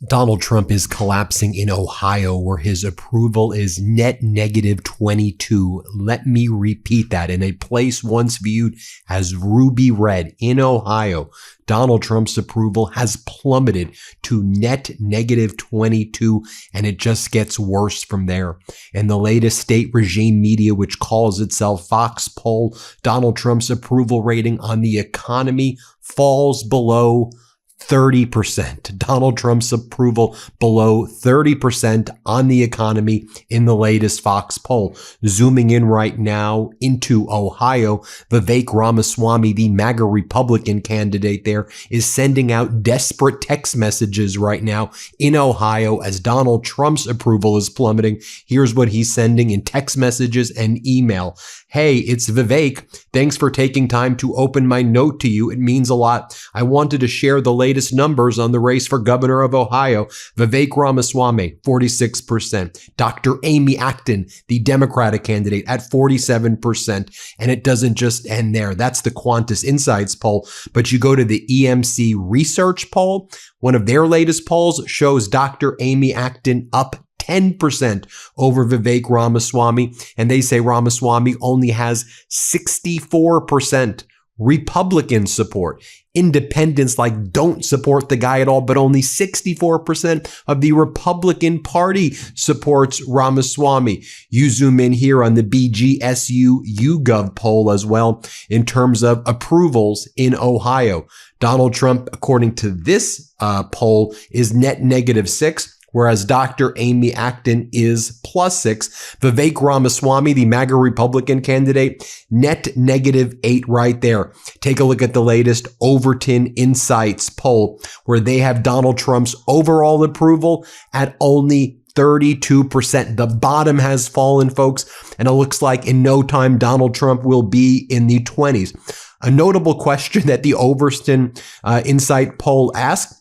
Donald Trump is collapsing in Ohio, where his approval is net negative 22. Let me repeat that. In a place once viewed as ruby red in Ohio, Donald Trump's approval has plummeted to net negative 22, and it just gets worse from there. In the latest state regime media, which calls itself Fox poll, Donald Trump's approval rating on the economy falls below 30%. Donald Trump's approval below 30% on the economy in the latest Fox poll. Zooming in right now into Ohio, Vivek Ramaswamy, the MAGA Republican candidate there, is sending out desperate text messages right now in Ohio as Donald Trump's approval is plummeting. Here's what he's sending in text messages and email. Hey, it's Vivek. Thanks for taking time to open my note to you. It means a lot. I wanted to share the latest numbers on the race for governor of Ohio. Vivek Ramaswamy, 46%. Dr. Amy Acton, the Democratic candidate, at 47%. And it doesn't just end there. That's the Qantas Insights poll. But you go to the EMC Research poll. One of their latest polls shows Dr. Amy Acton up 10% over Vivek Ramaswamy, and they say Ramaswamy only has 64% Republican support. Independents don't support the guy at all, but only 64% of the Republican Party supports Ramaswamy. You zoom in here on the BGSU YouGov poll as well in terms of approvals in Ohio. Donald Trump, according to this poll, is net negative 6. Whereas Dr. Amy Acton is +6. Vivek Ramaswamy, the MAGA Republican candidate, net negative 8 right there. Take a look at the latest Overton Insights poll, where they have Donald Trump's overall approval at only 32%. The bottom has fallen, folks, and it looks like in no time Donald Trump will be in the 20s. A notable question that the Overton Insight poll asked: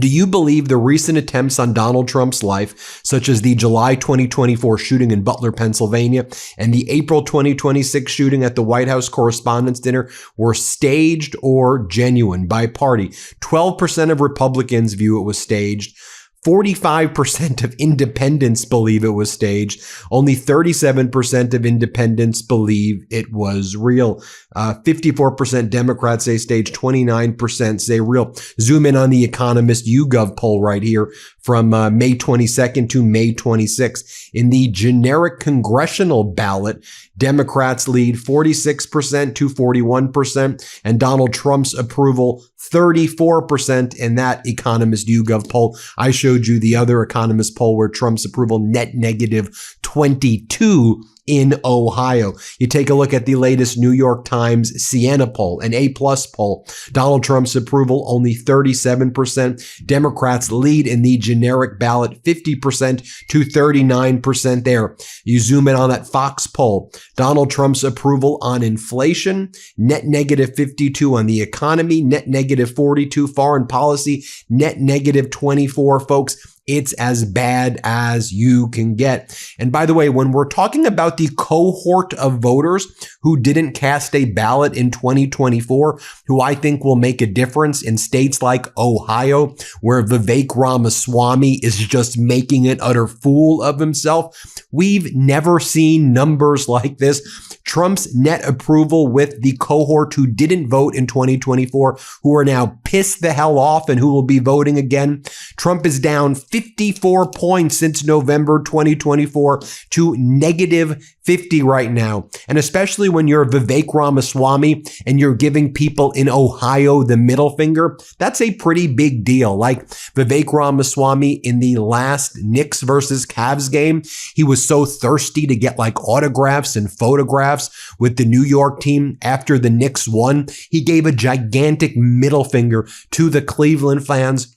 do you believe the recent attempts on Donald Trump's life, such as the July 2024 shooting in Butler, Pennsylvania, and the April 2026 shooting at the White House Correspondents' Dinner, were staged or genuine by party? 12% of Republicans view it was staged. 45% of independents believe it was staged. Only 37% of independents believe it was real. 54% Democrats say staged. 29% say real. Zoom in on the Economist YouGov poll right here from May 22nd to May 26th. In the generic congressional ballot, Democrats lead 46% to 41%, and Donald Trump's approval 34% in that Economist YouGov poll. I showed you the other Economist poll where Trump's approval net negative 22 in Ohio. You take a look at the latest New York Times Siena poll, an A-plus poll. Donald Trump's approval only 37%. Democrats lead in the generic ballot 50% to 39% there. You zoom in on that Fox poll. Donald Trump's approval on inflation, net negative 52 on the economy, net negative 42 foreign policy, net negative 24, folks. It's as bad as you can get. And by the way, when we're talking about the cohort of voters who didn't cast a ballot in 2024, who I think will make a difference in states like Ohio, where Vivek Ramaswamy is just making an utter fool of himself, we've never seen numbers like this. Trump's net approval with the cohort who didn't vote in 2024, who are now pissed the hell off and who will be voting again. Trump is down 54 points since November 2024 to negative 50 right now. And especially when you're Vivek Ramaswamy and you're giving people in Ohio the middle finger, that's a pretty big deal. Like Vivek Ramaswamy in the last Knicks versus Cavs game, he was so thirsty to get autographs and photographs with the New York team after the Knicks won. He gave a gigantic middle finger to the Cleveland fans.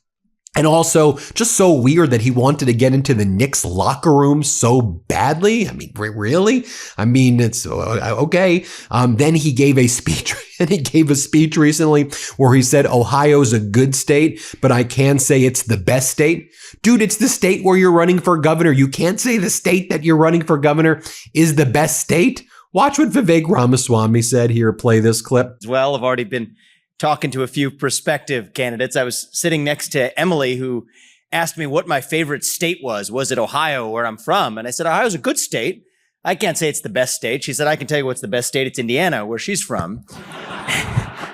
And also, just so weird that he wanted to get into the Knicks locker room so badly. I mean, really? I mean, it's okay. Then he gave a speech, recently where he said Ohio's a good state, but I can say it's the best state. Dude, it's the state where you're running for governor. You can't say the state that you're running for governor is the best state. Watch what Vivek Ramaswamy said here. Play this clip. Well, I've already been talking to a few prospective candidates. I was sitting next to Emily, who asked me what my favorite state was. Was it Ohio, where I'm from? And I said, Ohio's a good state. I can't say it's the best state. She said, I can tell you what's the best state. It's Indiana, where she's from.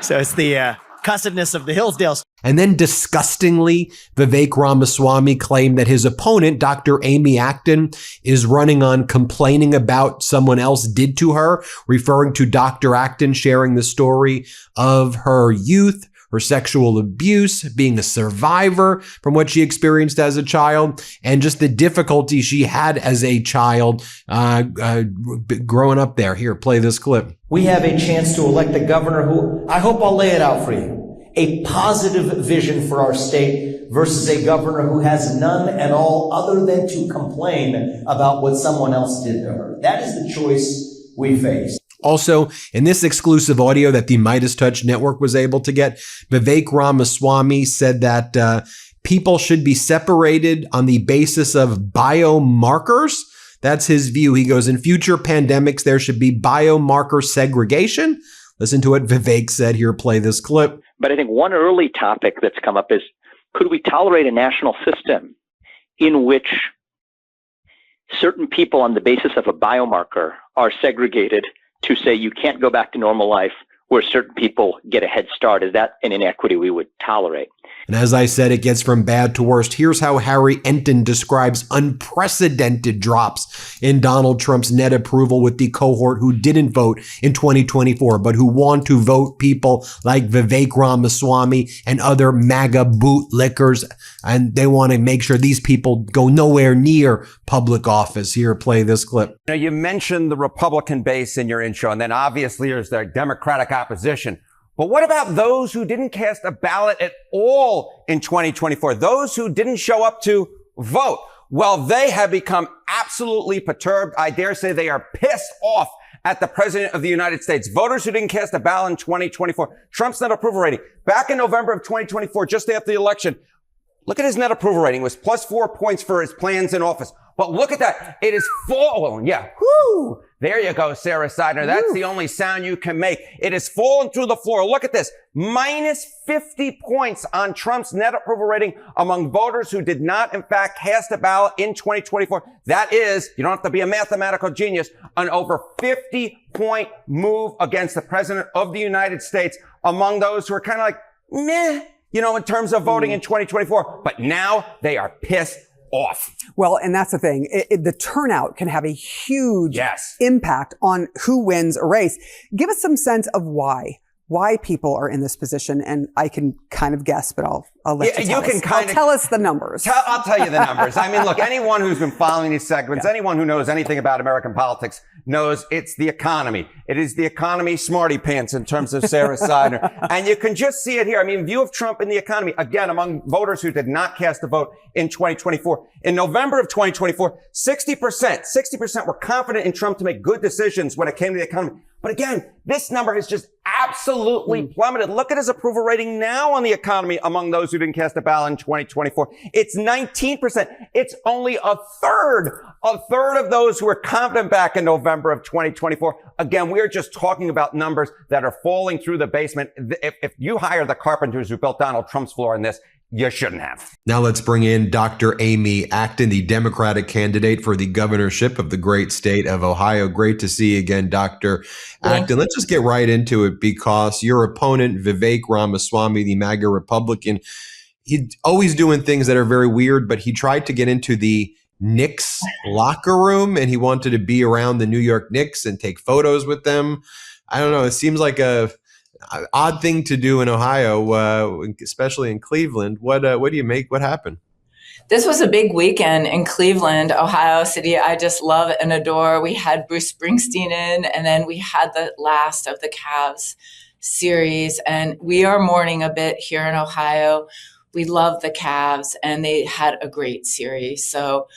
So it's the cussedness of the Hillsdale. And then disgustingly, Vivek Ramaswamy claimed that his opponent, Dr. Amy Acton, is running on complaining about someone else did to her, referring to Dr. Acton sharing the story of her youth, her sexual abuse, being a survivor from what she experienced as a child, and just the difficulty she had as a child growing up there. Here, play this clip. We have a chance to elect a governor who, I hope I'll lay it out for you, a positive vision for our state versus a governor who has none at all other than to complain about what someone else did to her. That is the choice we face. Also, in this exclusive audio that the MeidasTouch network was able to get, Vivek Ramaswamy said that people should be separated on the basis of biomarkers. That's his view. He goes, in future pandemics, there should be biomarker segregation. Listen to what Vivek said. Here, play this clip. But I think one early topic that's come up is, could we tolerate a national system in which certain people on the basis of a biomarker are segregated to say you can't go back to normal life, where certain people get a head start? Is that an inequity we would tolerate? And as I said, it gets from bad to worst. Here's how Harry Acton describes unprecedented drops in Donald Trump's net approval with the cohort who didn't vote in 2024, but who want to vote people like Vivek Ramaswamy and other MAGA bootlickers. And they want to make sure these people go nowhere near public office. Here, play this clip. You mentioned the Republican base in your intro, and then obviously there's the Democratic opposition. But what about those who didn't cast a ballot at all in 2024? Those who didn't show up to vote? Well, they have become absolutely perturbed. I dare say they are pissed off at the president of the United States. Voters who didn't cast a ballot in 2024. Trump's net approval rating back in November of 2024, just after the election. Look at his net approval rating. It was plus 4 points for his plans in office. But look at that. It is fallen. Yeah. Whoo. There you go, Sarah Seidner. That's the only sound you can make. It has fallen through the floor. Look at this. Minus 50 points on Trump's net approval rating among voters who did not, in fact, cast a ballot in 2024. That is, you don't have to be a mathematical genius, an over 50-point move against the president of the United States among those who are kind of like, meh, in terms of voting in 2024. But now they are pissed off. Well, and that's the thing. The turnout can have a huge impact on who wins a race. Give us some sense of why people are in this position. And I can kind of guess, but I'll let you tell us the numbers. I'll tell you the numbers. I mean, look, anyone who's been following these segments, anyone who knows anything about American politics knows it's the economy. It is the economy smarty pants in terms of Sarah Seidner. And you can just see it here. I mean, view of Trump in the economy, again, among voters who did not cast a vote in 2024. In November of 2024, 60% were confident in Trump to make good decisions when it came to the economy. But again, this number has just absolutely plummeted. Look at his approval rating now on the economy among those who didn't cast a ballot in 2024. It's 19%. It's only a third of those who were confident back in November of 2024. Again, we're just talking about numbers that are falling through the basement. If you hire the carpenters who built Donald Trump's floor in this, you shouldn't have. Now let's bring in Dr. Amy Acton, the Democratic candidate for the governorship of the great state of Ohio. Great to see you again, Dr. Acton. Let's just get right into it, because your opponent, Vivek Ramaswamy, the MAGA Republican, he's always doing things that are very weird, but he tried to get into the Knicks locker room and he wanted to be around the New York Knicks and take photos with them. I don't know. It seems like a odd thing to do in Ohio, especially in Cleveland. What do you make? What happened? This was a big weekend in Cleveland, Ohio City. I just love and adore. We had Bruce Springsteen in, and then we had the last of the Cavs series. And we are mourning a bit here in Ohio. We love the Cavs, and they had a great series. So,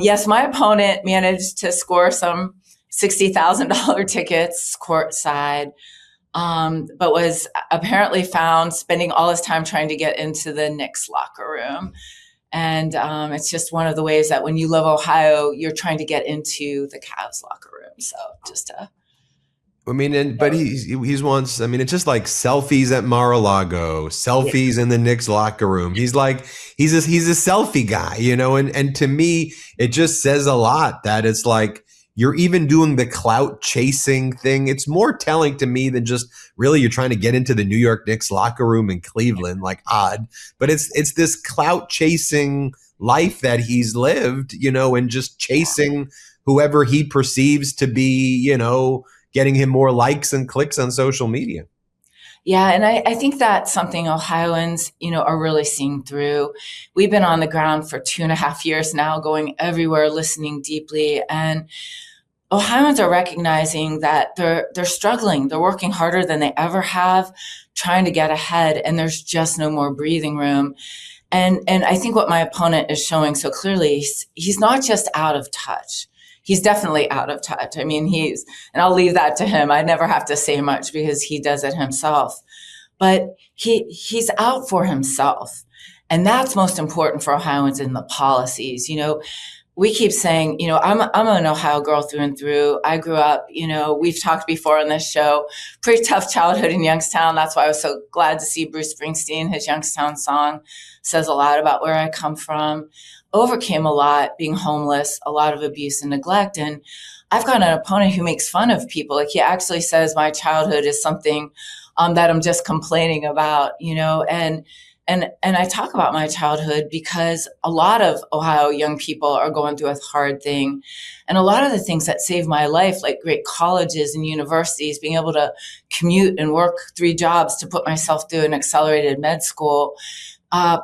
yes, my opponent managed to score some $60,000 tickets courtside. But was apparently found spending all his time trying to get into the Knicks locker room. And it's just one of the ways that when you love Ohio, you're trying to get into the Cavs locker room. So just a I mean, but he's once. I mean, it's just like selfies at Mar-a-Lago, selfies in the Knicks locker room. He's like he's a selfie guy, And to me, it just says a lot that it's like you're even doing the clout chasing thing. It's more telling to me than just really you're trying to get into the New York Knicks locker room in Cleveland, like odd. But it's this clout chasing life that he's lived, and just chasing whoever he perceives to be, getting him more likes and clicks on social media. Yeah, and I think that's something Ohioans, are really seeing through. We've been on the ground for 2.5 years now, going everywhere, listening deeply. And Ohioans are recognizing that they're struggling. They're working harder than they ever have, trying to get ahead, and there's just no more breathing room. And I think what my opponent is showing so clearly, he's not just out of touch. He's definitely out of touch. I mean, and I'll leave that to him. I never have to say much because he does it himself. But he's out for himself. And that's most important for Ohioans in the policies. We keep saying, I'm an Ohio girl through and through. I grew up, we've talked before on this show, pretty tough childhood in Youngstown. That's why I was so glad to see Bruce Springsteen. His Youngstown song says a lot about where I come from. Overcame a lot, being homeless, a lot of abuse and neglect. And I've got an opponent who makes fun of people. Like he actually says my childhood is something that I'm just complaining about, and I talk about my childhood because a lot of Ohio young people are going through a hard thing. And a lot of the things that saved my life, like great colleges and universities, being able to commute and work 3 jobs to put myself through an accelerated med school,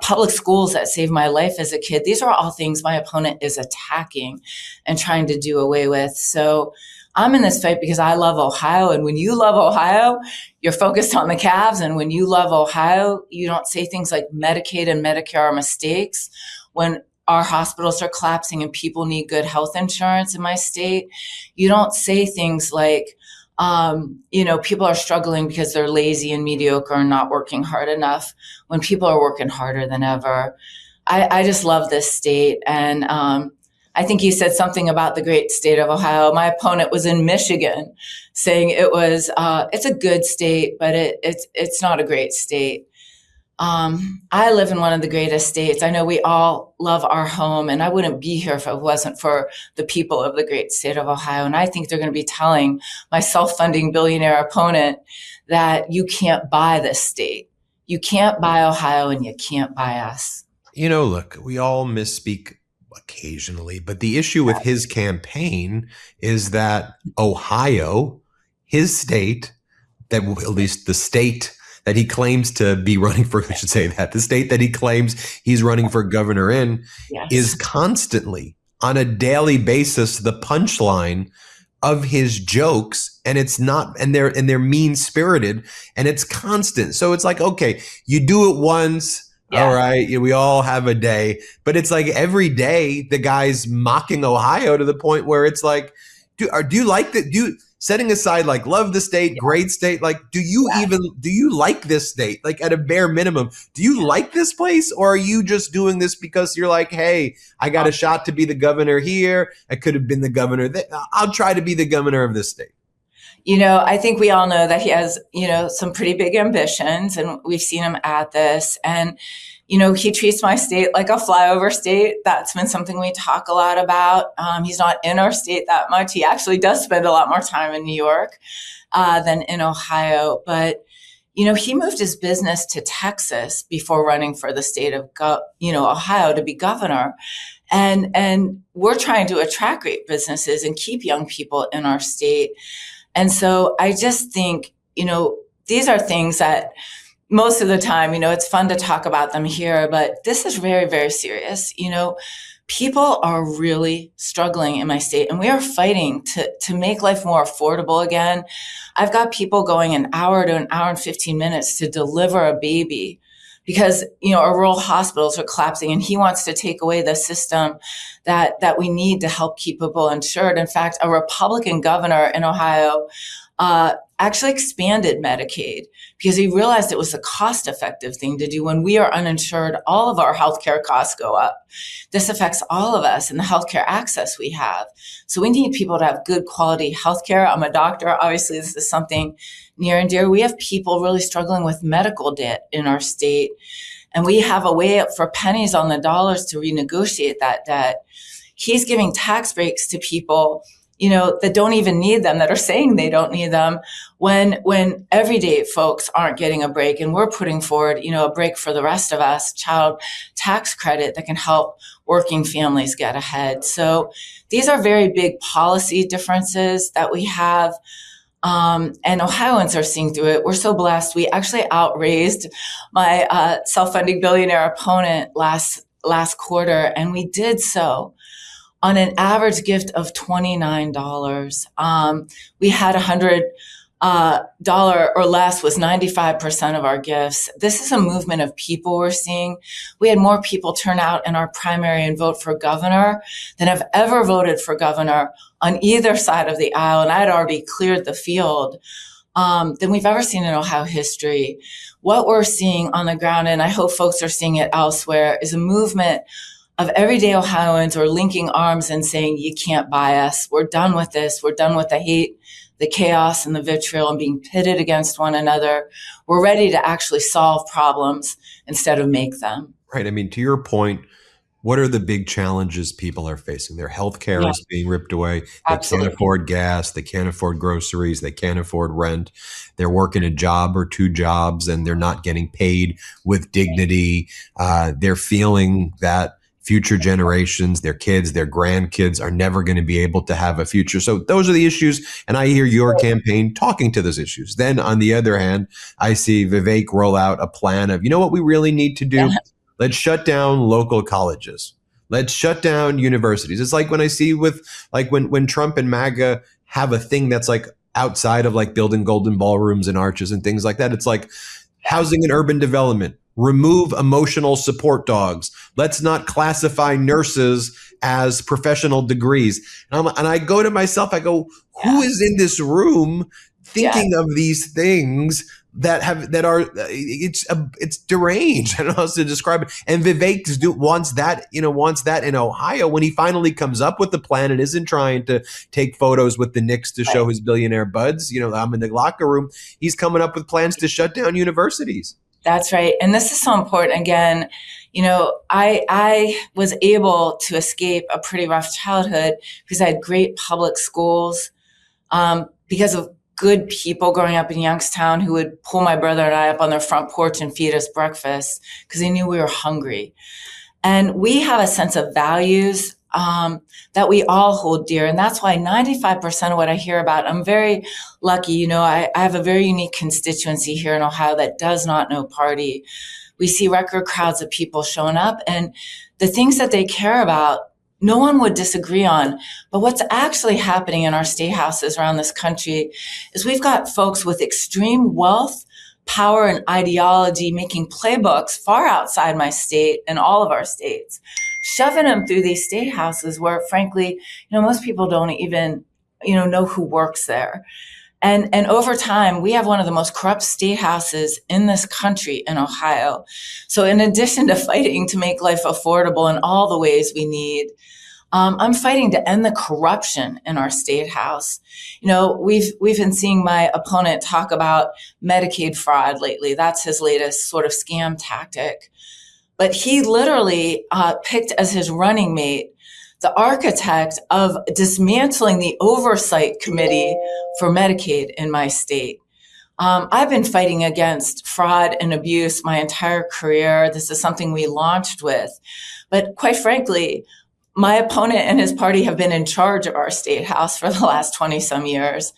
public schools that saved my life as a kid. These are all things my opponent is attacking and trying to do away with. So I'm in this fight because I love Ohio. And when you love Ohio, you're focused on the Cavs. And when you love Ohio, you don't say things like Medicaid and Medicare are mistakes. When our hospitals are collapsing and people need good health insurance in my state, you don't say things like, people are struggling because they're lazy and mediocre and not working hard enough when people are working harder than ever. I just love this state. And I think you said something about the great state of Ohio. My opponent was in Michigan saying it's a good state, but it's not a great state. I live in one of the greatest states. I know we all love our home, and I wouldn't be here if it wasn't for the people of the great state of Ohio. And I think they're going to be telling my self-funding billionaire opponent that you can't buy this state. You can't buy Ohio, and you can't buy us. Look, we all misspeak occasionally, but the issue with his campaign is that Ohio, his state, that at least the state that he claims to be running for, I should say that, the state that he claims he's running for governor in, is constantly, on a daily basis, the punchline of his jokes, and it's not, and they're mean-spirited, and it's constant. So it's like, okay, you do it once, all right, we all have a day, but it's like every day the guy's mocking Ohio to the point where it's like, do you like that? Setting aside like love the state, great state, like do you like this state? Like at a bare minimum, do you like this place, or are you just doing this because you're like, hey, I got a shot to be the governor here. I could have been the governor. I'll try to be the governor of this state. I think we all know that he has, some pretty big ambitions, and we've seen him at this. And, he treats my state like a flyover state. That's been something we talk a lot about. He's not in our state that much. He actually does spend a lot more time in New York than in Ohio. But, he moved his business to Texas before running for the state of, Ohio to be governor. And we're trying to attract great businesses and keep young people in our state. And so I just think, these are things that most of the time, it's fun to talk about them here, but this is very, very serious. People are really struggling in my state, and we are fighting to make life more affordable again. I've got people going an hour to an hour and 15 minutes to deliver a baby because, our rural hospitals are collapsing, and he wants to take away the system that we need to help keep people insured. In fact, a Republican governor in Ohio actually expanded Medicaid because he realized it was a cost-effective thing to do. When we are uninsured, all of our healthcare costs go up. This affects all of us and the healthcare access we have. So we need people to have good quality healthcare. I'm a doctor. Obviously, this is something near and dear. We have people really struggling with medical debt in our state, and we have a way for pennies on the dollars to renegotiate that debt. He's giving tax breaks to people, that don't even need them, that are saying they don't need them, when everyday folks aren't getting a break. And we're putting forward, a break for the rest of us, child tax credit that can help working families get ahead. So these are very big policy differences that we have. And Ohioans are seeing through it. We're so blessed. We actually outraised my self-funding billionaire opponent last quarter, and we did so on an average gift of $29. We had $100 or less was 95% of our gifts. This is a movement of people we're seeing. We had more people turn out in our primary and vote for governor than have ever voted for governor on either side of the aisle. And I had already cleared the field than we've ever seen in Ohio history. What we're seeing on the ground, and I hope folks are seeing it elsewhere, is a movement of everyday Ohioans who are linking arms and saying, you can't buy us. We're done with this. We're done with the hate, the chaos, and the vitriol and being pitted against one another. We're ready to actually solve problems instead of make them. Right. I mean, to your point, what are the big challenges people are facing? Their healthcare is being ripped away. They can't afford gas. They can't afford groceries. They can't afford rent. They're working a job or two jobs and they're not getting paid with dignity. They're feeling that future generations, their kids, their grandkids are never going to be able to have a future. So those are the issues. And I hear your campaign talking to those issues. Then on the other hand, I see Vivek roll out a plan of, what we really need to do? Let's shut down local colleges. Let's shut down universities. It's like when I see when Trump and MAGA have a thing that's like outside of like building golden ballrooms and arches and things like that. It's like housing and urban development. Remove emotional support dogs. Let's not classify nurses as professional degrees. And I go to myself, I go, who is in this room thinking of these things it's deranged. I don't know how else to describe it. And Vivek wants that in Ohio when he finally comes up with the plan and isn't trying to take photos with the Knicks to show his billionaire buds. I'm in the locker room. He's coming up with plans to shut down universities. That's right. And this is so important. Again, I was able to escape a pretty rough childhood because I had great public schools, because of good people growing up in Youngstown who would pull my brother and I up on their front porch and feed us breakfast because they knew we were hungry. And we have a sense of values that we all hold dear. And that's why 95% of what I hear about, I'm very lucky. I have a very unique constituency here in Ohio that does not know party. We see record crowds of people showing up, and the things that they care about, no one would disagree on. But what's actually happening in our state houses around this country is we've got folks with extreme wealth, power, and ideology making playbooks far outside my state and all of our states, shoving them through these state houses where, frankly, most people don't even, know who works there. And over time, we have one of the most corrupt state houses in this country in Ohio. So in addition to fighting to make life affordable in all the ways we need, I'm fighting to end the corruption in our state house. We've been seeing my opponent talk about Medicaid fraud lately. That's his latest sort of scam tactic. But he literally picked as his running mate the architect of dismantling the oversight committee for Medicaid in my state. I've been fighting against fraud and abuse my entire career. This is something we launched with. But quite frankly, my opponent and his party have been in charge of our state house for the last 20 some years.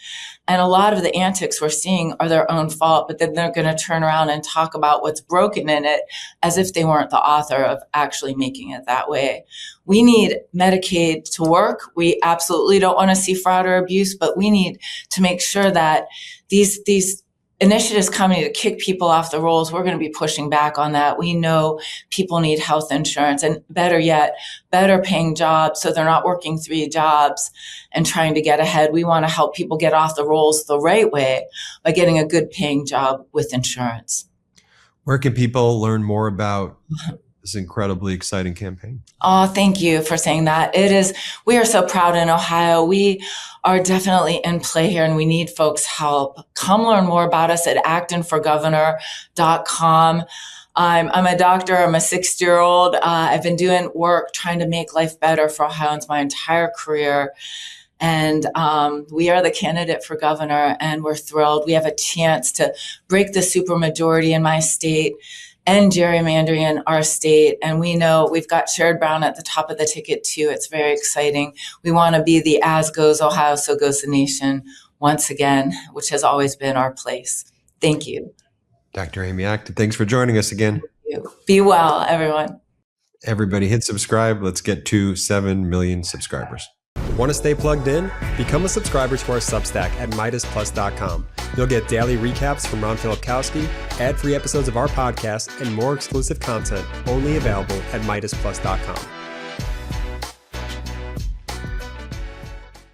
And a lot of the antics we're seeing are their own fault, but then they're going to turn around and talk about what's broken in it as if they weren't the author of actually making it that way. We need Medicaid to work. We absolutely don't want to see fraud or abuse, but we need to make sure that these initiatives coming to kick people off the rolls, we're going to be pushing back on that. We know people need health insurance, and better yet, better paying jobs so they're not working 3 jobs and trying to get ahead. We want to help people get off the rolls the right way by getting a good paying job with insurance. Where can people learn more about this incredibly exciting campaign? Oh, thank you for saying that. We are so proud in Ohio. We are definitely in play here and we need folks' help. Come learn more about us at actonforgovernor.com. I'm a doctor. I'm a 60-year-old. I've been doing work trying to make life better for Ohioans my entire career. And we are the candidate for governor, and we're thrilled. We have a chance to break the supermajority in my state and gerrymandering in our state. And we know we've got Sherrod Brown at the top of the ticket too. It's very exciting. We want to be the as goes Ohio, so goes the nation once again, which has always been our place. Thank you. Dr. Amy Acton, thanks for joining us again. Thank you. Be well, everyone. Everybody hit subscribe. Let's get to 7 million subscribers. Want to stay plugged in? Become a subscriber to our Substack at MeidasPlus.com. You'll get daily recaps from Ron Filipkowski, ad-free episodes of our podcast, and more exclusive content only available at MeidasPlus.com.